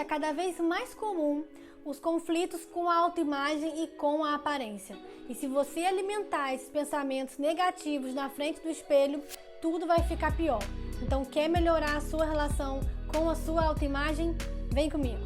está cada vez mais comum os conflitos com a autoimagem e com a aparência. E se você alimentar esses pensamentos negativos na frente do espelho, tudo vai ficar pior. Então, quer melhorar a sua relação com a sua autoimagem? Vem comigo!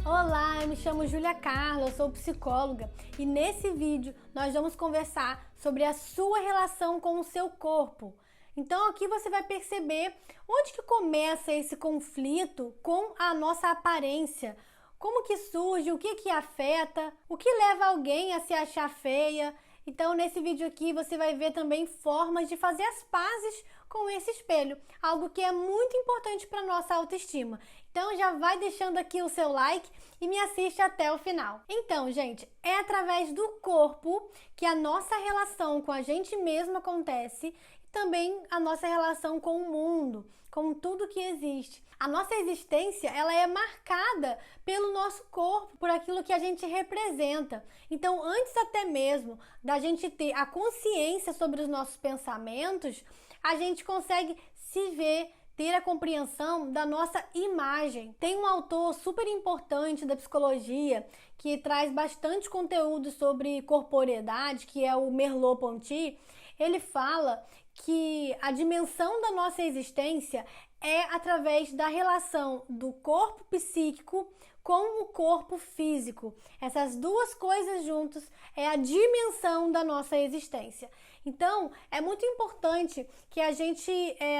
Olá, eu me chamo Júlia Carla, eu sou psicóloga e nesse vídeo nós vamos conversar sobre a sua relação com o seu corpo. Então aqui você vai perceber onde que começa esse conflito com a nossa aparência, como que surge, o que que afeta, o que leva alguém a se achar feia. Então nesse vídeo aqui você vai ver também formas de fazer as pazes com esse espelho, algo que é muito importante para nossa autoestima. Então já vai deixando aqui o seu like e me assiste até o final. Então, gente, é através do corpo que a nossa relação com a gente mesma acontece e também a nossa relação com o mundo, com tudo que existe. A nossa existência, ela é marcada pelo nosso corpo, por aquilo que a gente representa. Então, antes até mesmo da gente ter a consciência sobre os nossos pensamentos, a gente consegue se ver, ter a compreensão da nossa imagem. Tem um autor super importante da psicologia que traz bastante conteúdo sobre corporeidade, que é o Merleau-Ponty. Ele fala que a dimensão da nossa existência é através da relação do corpo psíquico com o corpo físico. Essas duas coisas juntas é a dimensão da nossa existência. Então, é muito importante que a gente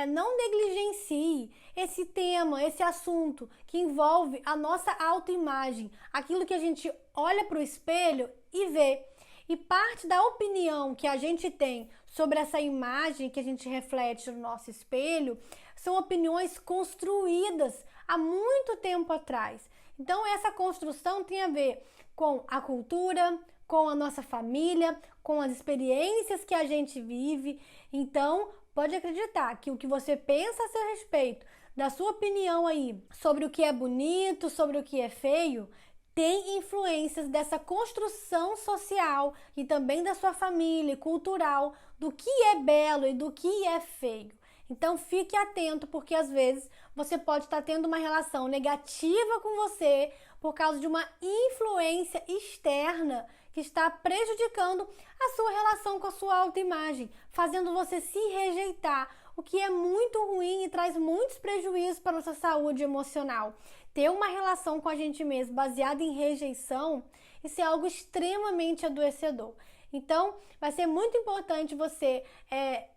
não negligencie esse tema, esse assunto que envolve a nossa autoimagem, aquilo que a gente olha para o espelho e vê. E parte da opinião que a gente tem sobre essa imagem que a gente reflete no nosso espelho são opiniões construídas há muito tempo atrás. Então, essa construção tem a ver com a cultura, com a nossa família, com as experiências que a gente vive. Então, pode acreditar que o que você pensa a seu respeito, da sua opinião aí, sobre o que é bonito, sobre o que é feio, tem influências dessa construção social e também da sua família, cultural, do que é belo e do que é feio. Então fique atento, porque às vezes você pode estar tendo uma relação negativa com você por causa de uma influência externa que está prejudicando a sua relação com a sua autoimagem, fazendo você se rejeitar, o que é muito ruim e traz muitos prejuízos para a nossa saúde emocional. Ter uma relação com a gente mesmo baseada em rejeição, isso é algo extremamente adoecedor. Então, vai ser muito importante você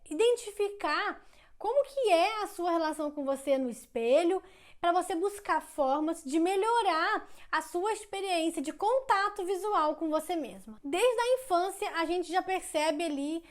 identificar como que é a sua relação com você no espelho, para você buscar formas de melhorar a sua experiência de contato visual com você mesma. Desde a infância, a gente já percebe ali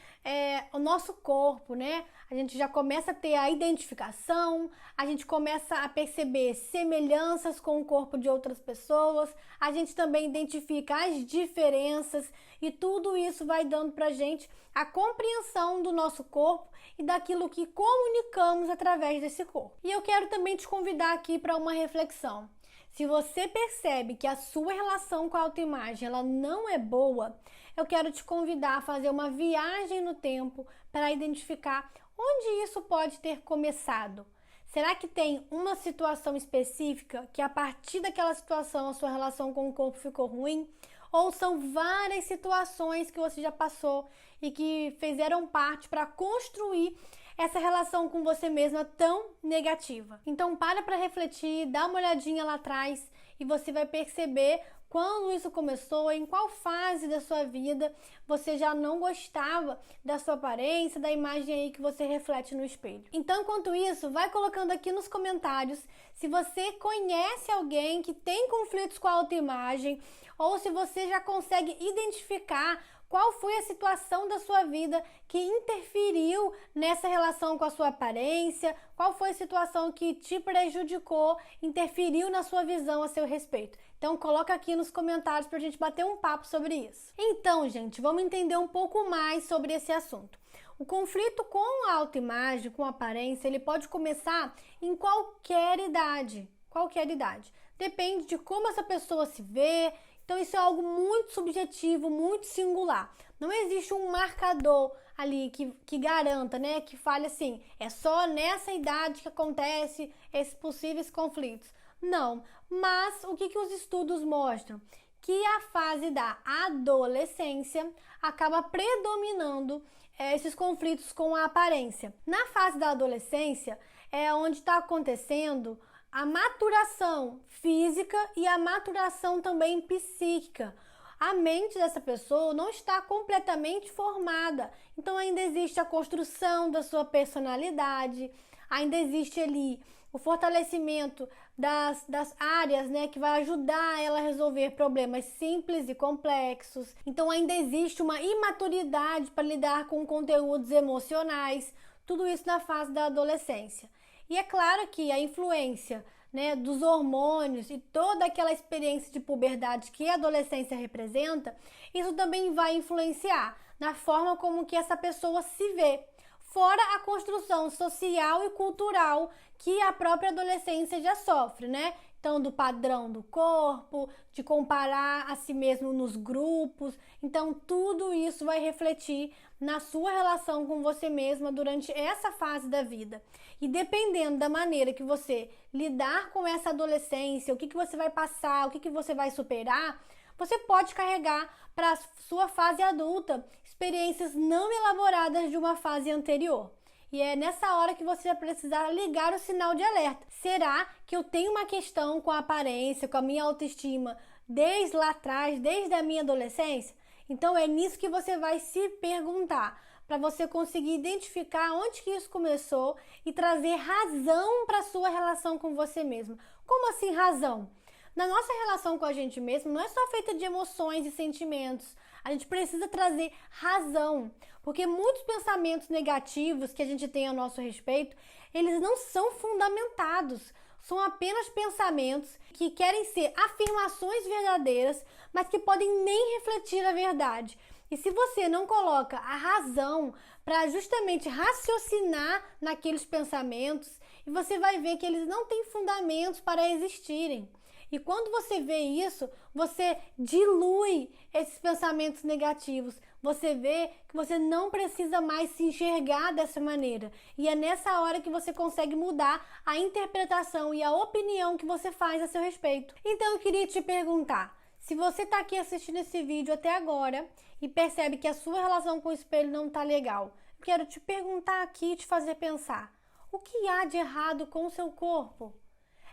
o nosso corpo, né? A gente já começa a ter a identificação, a gente começa a perceber semelhanças com o corpo de outras pessoas, a gente também identifica as diferenças e tudo isso vai dando pra gente a compreensão do nosso corpo e daquilo que comunicamos através desse corpo. E eu quero também te convidar aqui para uma reflexão. Se você percebe que a sua relação com a autoimagem ela não é boa, eu quero te convidar a fazer uma viagem no tempo para identificar onde isso pode ter começado. Será que tem uma situação específica que a partir daquela situação a sua relação com o corpo ficou ruim? Ou são várias situações que você já passou e que fizeram parte para construir essa relação com você mesma tão negativa? Então para refletir, dá uma olhadinha lá atrás e você vai perceber quando isso começou, em qual fase da sua vida você já não gostava da sua aparência, da imagem aí que você reflete no espelho. Então, enquanto isso, vai colocando aqui nos comentários se você conhece alguém que tem conflitos com a autoimagem ou se você já consegue identificar qual foi a situação da sua vida que interferiu nessa relação com a sua aparência, qual foi a situação que te prejudicou, interferiu na sua visão a seu respeito. Então coloca aqui nos comentários para a gente bater um papo sobre isso. Então, gente, vamos entender um pouco mais sobre esse assunto. O conflito com a autoimagem, com a aparência, ele pode começar em qualquer idade. Qualquer idade. Depende de como essa pessoa se vê. Então isso é algo muito subjetivo, muito singular. Não existe um marcador ali que garanta, né, que fale assim, é só nessa idade que acontece esses possíveis conflitos. Não, mas o que os estudos mostram? Que a fase da adolescência acaba predominando esses conflitos com a aparência. Na fase da adolescência é onde está acontecendo a maturação física e a maturação também psíquica. A mente dessa pessoa não está completamente formada, então ainda existe a construção da sua personalidade, ainda existe ali o fortalecimento das áreas, né, que vai ajudar ela a resolver problemas simples e complexos. Então ainda existe uma imaturidade para lidar com conteúdos emocionais, tudo isso na fase da adolescência. E é claro que a influência, né, dos hormônios e toda aquela experiência de puberdade que a adolescência representa, isso também vai influenciar na forma como que essa pessoa se vê. Fora a construção social e cultural que a própria adolescência já sofre, né? Então, do padrão do corpo, de comparar a si mesmo nos grupos. Então, tudo isso vai refletir na sua relação com você mesma durante essa fase da vida. E dependendo da maneira que você lidar com essa adolescência, o que você vai passar, o que você vai superar, você pode carregar para a sua fase adulta experiências não elaboradas de uma fase anterior. E é nessa hora que você vai precisar ligar o sinal de alerta. Será que eu tenho uma questão com a aparência, com a minha autoestima desde lá atrás, desde a minha adolescência? Então é nisso que você vai se perguntar, para você conseguir identificar onde que isso começou e trazer razão para a sua relação com você mesma. Como assim razão? Na nossa relação com a gente mesmo não é só feita de emoções e sentimentos. A gente precisa trazer razão, porque muitos pensamentos negativos que a gente tem a nosso respeito, eles não são fundamentados. São apenas pensamentos que querem ser afirmações verdadeiras, mas que podem nem refletir a verdade. E se você não coloca a razão para justamente raciocinar naqueles pensamentos, e você vai ver que eles não têm fundamentos para existirem. E quando você vê isso, você dilui esses pensamentos negativos. Você vê que você não precisa mais se enxergar dessa maneira. E é nessa hora que você consegue mudar a interpretação e a opinião que você faz a seu respeito. Então eu queria te perguntar, se você está aqui assistindo esse vídeo até agora e percebe que a sua relação com o espelho não está legal, eu quero te perguntar aqui e te fazer pensar, o que há de errado com o seu corpo?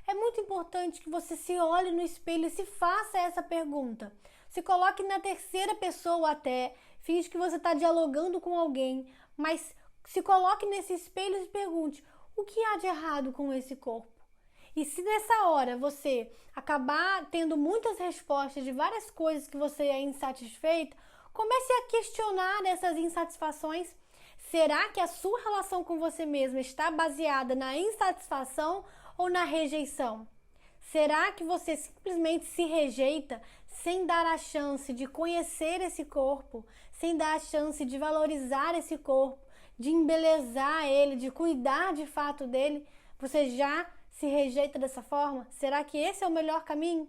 É muito importante que você se olhe no espelho e se faça essa pergunta. Se coloque na terceira pessoa até, finge que você está dialogando com alguém, mas se coloque nesse espelho e se pergunte, o que há de errado com esse corpo? E se nessa hora você acabar tendo muitas respostas de várias coisas que você é insatisfeita, comece a questionar essas insatisfações. Será que a sua relação com você mesma está baseada na insatisfação ou na rejeição? Será que você simplesmente se rejeita sem dar a chance de conhecer esse corpo, sem dar a chance de valorizar esse corpo, de embelezar ele, de cuidar de fato dele? Você já se rejeita dessa forma? Será que esse é o melhor caminho?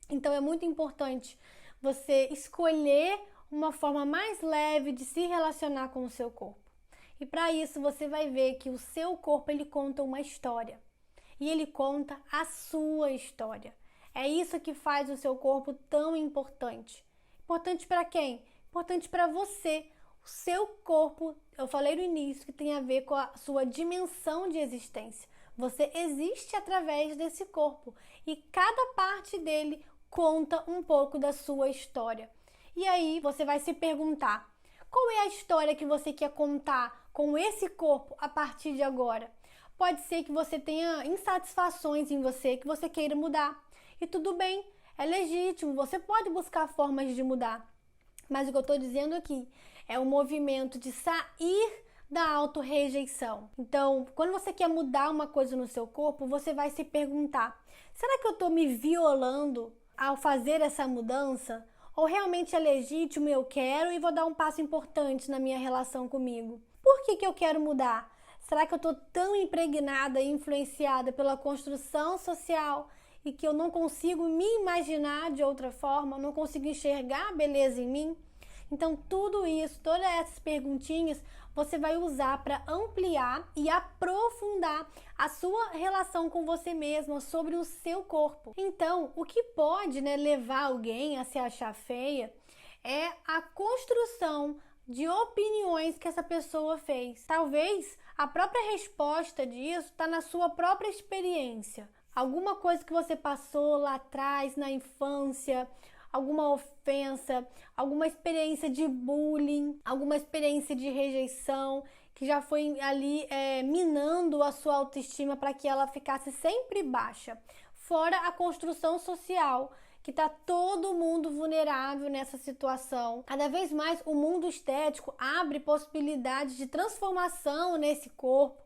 Então é muito importante você escolher uma forma mais leve de se relacionar com o seu corpo. E para isso você vai ver que o seu corpo ele conta uma história. E ele conta a sua história. É isso que faz o seu corpo tão importante. Importante para quem? Importante para você. O seu corpo, eu falei no início, que tem a ver com a sua dimensão de existência. Você existe através desse corpo. E cada parte dele conta um pouco da sua história. E aí você vai se perguntar, qual é a história que você quer contar com esse corpo a partir de agora? Pode ser que você tenha insatisfações em você, que você queira mudar. E tudo bem, é legítimo, você pode buscar formas de mudar. Mas o que eu estou dizendo aqui é um movimento de sair da autorrejeição. Então, quando você quer mudar uma coisa no seu corpo, você vai se perguntar, será que eu estou me violando ao fazer essa mudança? Ou realmente é legítimo, eu quero e vou dar um passo importante na minha relação comigo? Por que eu quero mudar? Será que eu estou tão impregnada e influenciada pela construção social e que eu não consigo me imaginar de outra forma, não consigo enxergar a beleza em mim? Então, tudo isso, todas essas perguntinhas, você vai usar para ampliar e aprofundar a sua relação com você mesma sobre o seu corpo. Então, o que pode, levar alguém a se achar feia é a construção de opiniões que essa pessoa fez. Talvez a própria resposta disso está na sua própria experiência. Alguma coisa que você passou lá atrás, na infância, alguma ofensa, alguma experiência de bullying, alguma experiência de rejeição, que já foi ali minando a sua autoestima para que ela ficasse sempre baixa. Fora a construção social, que está todo mundo vulnerável nessa situação. Cada vez mais o mundo estético abre possibilidades de transformação nesse corpo,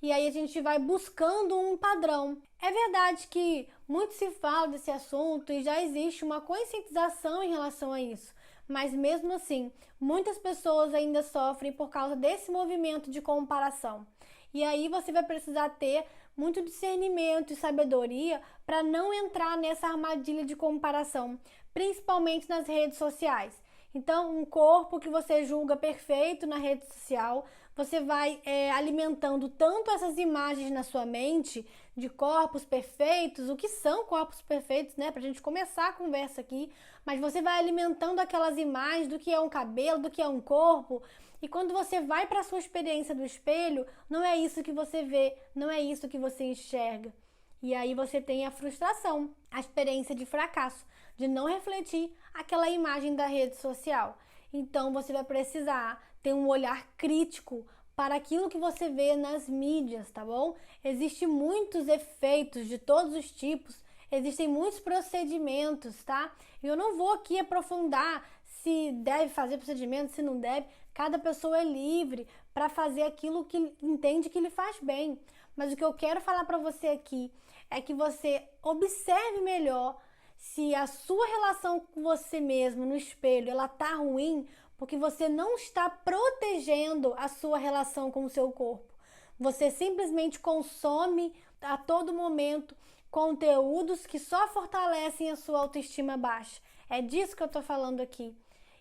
e aí a gente vai buscando um padrão. É verdade que muito se fala desse assunto e já existe uma conscientização em relação a isso, mas mesmo assim, muitas pessoas ainda sofrem por causa desse movimento de comparação. E aí você vai precisar ter muito discernimento e sabedoria para não entrar nessa armadilha de comparação, principalmente nas redes sociais. Então, um corpo que você julga perfeito na rede social, você vai alimentando tanto essas imagens na sua mente de corpos perfeitos, o que são corpos perfeitos, pra gente começar a conversa aqui, mas você vai alimentando aquelas imagens do que é um cabelo, do que é um corpo, e quando você vai para a sua experiência do espelho, não é isso que você vê, não é isso que você enxerga. E aí você tem a frustração, a experiência de fracasso, de não refletir aquela imagem da rede social. Então você vai precisar ter um olhar crítico para aquilo que você vê nas mídias, tá bom? Existem muitos efeitos de todos os tipos, existem muitos procedimentos, tá? Eu não vou aqui aprofundar se deve fazer procedimento, se não deve. Cada pessoa é livre para fazer aquilo que entende que lhe faz bem. Mas o que eu quero falar para você aqui é que você observe melhor se a sua relação com você mesmo no espelho, ela tá ruim, porque você não está protegendo a sua relação com o seu corpo. Você simplesmente consome a todo momento conteúdos que só fortalecem a sua autoestima baixa. É disso que eu tô falando aqui.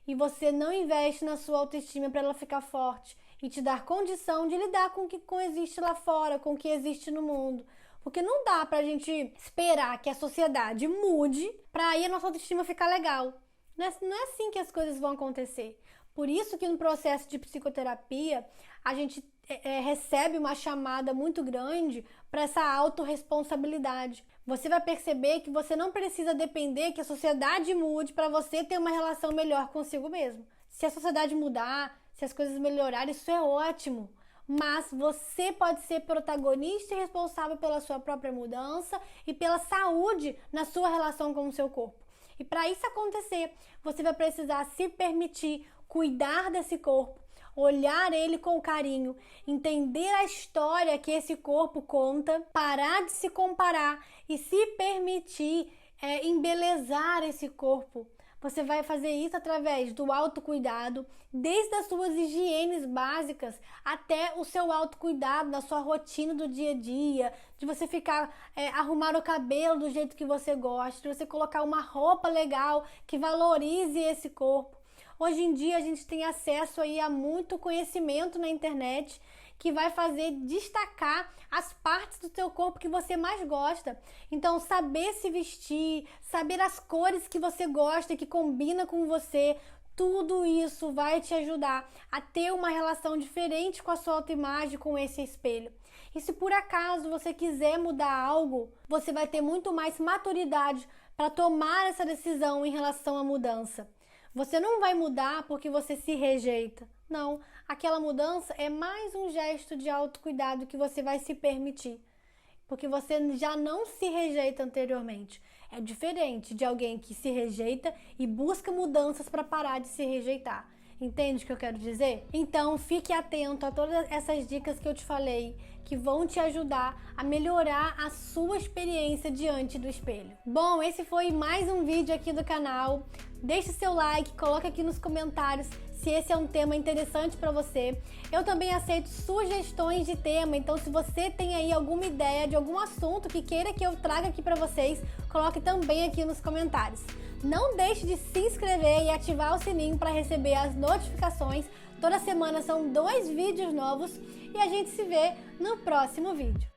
E você não investe na sua autoestima para ela ficar forte e te dar condição de lidar com o que existe lá fora, com o que existe no mundo. Porque não dá pra gente esperar que a sociedade mude pra aí a nossa autoestima ficar legal. Não é assim que as coisas vão acontecer. Por isso que no processo de psicoterapia, a gente recebe uma chamada muito grande para essa autorresponsabilidade. Você vai perceber que você não precisa depender que a sociedade mude para você ter uma relação melhor consigo mesmo. Se a sociedade mudar, se as coisas melhorarem, isso é ótimo. Mas você pode ser protagonista e responsável pela sua própria mudança e pela saúde na sua relação com o seu corpo. E para isso acontecer, você vai precisar se permitir cuidar desse corpo, olhar ele com carinho, entender a história que esse corpo conta, parar de se comparar e se permitir embelezar esse corpo. Você vai fazer isso através do autocuidado, desde as suas higienes básicas até o seu autocuidado, da sua rotina do dia a dia, de você arrumar o cabelo do jeito que você gosta, de você colocar uma roupa legal que valorize esse corpo. Hoje em dia a gente tem acesso aí a muito conhecimento na internet que vai fazer destacar as partes do seu corpo que você mais gosta. Então, saber se vestir, saber as cores que você gosta e que combina com você, tudo isso vai te ajudar a ter uma relação diferente com a sua autoimagem, com esse espelho. E se por acaso você quiser mudar algo, você vai ter muito mais maturidade para tomar essa decisão em relação à mudança. Você não vai mudar porque você se rejeita. Não, aquela mudança é mais um gesto de autocuidado que você vai se permitir. Porque você já não se rejeita anteriormente. É diferente de alguém que se rejeita e busca mudanças para parar de se rejeitar. Entende o que eu quero dizer? Então, fique atento a todas essas dicas que eu te falei, que vão te ajudar a melhorar a sua experiência diante do espelho. Bom, esse foi mais um vídeo aqui do canal. Deixe seu like, coloque aqui nos comentários se esse é um tema interessante para você. Eu também aceito sugestões de tema, então se você tem aí alguma ideia de algum assunto que queira que eu traga aqui para vocês, coloque também aqui nos comentários. Não deixe de se inscrever e ativar o sininho para receber as notificações. Toda semana são 2 vídeos novos e a gente se vê no próximo vídeo.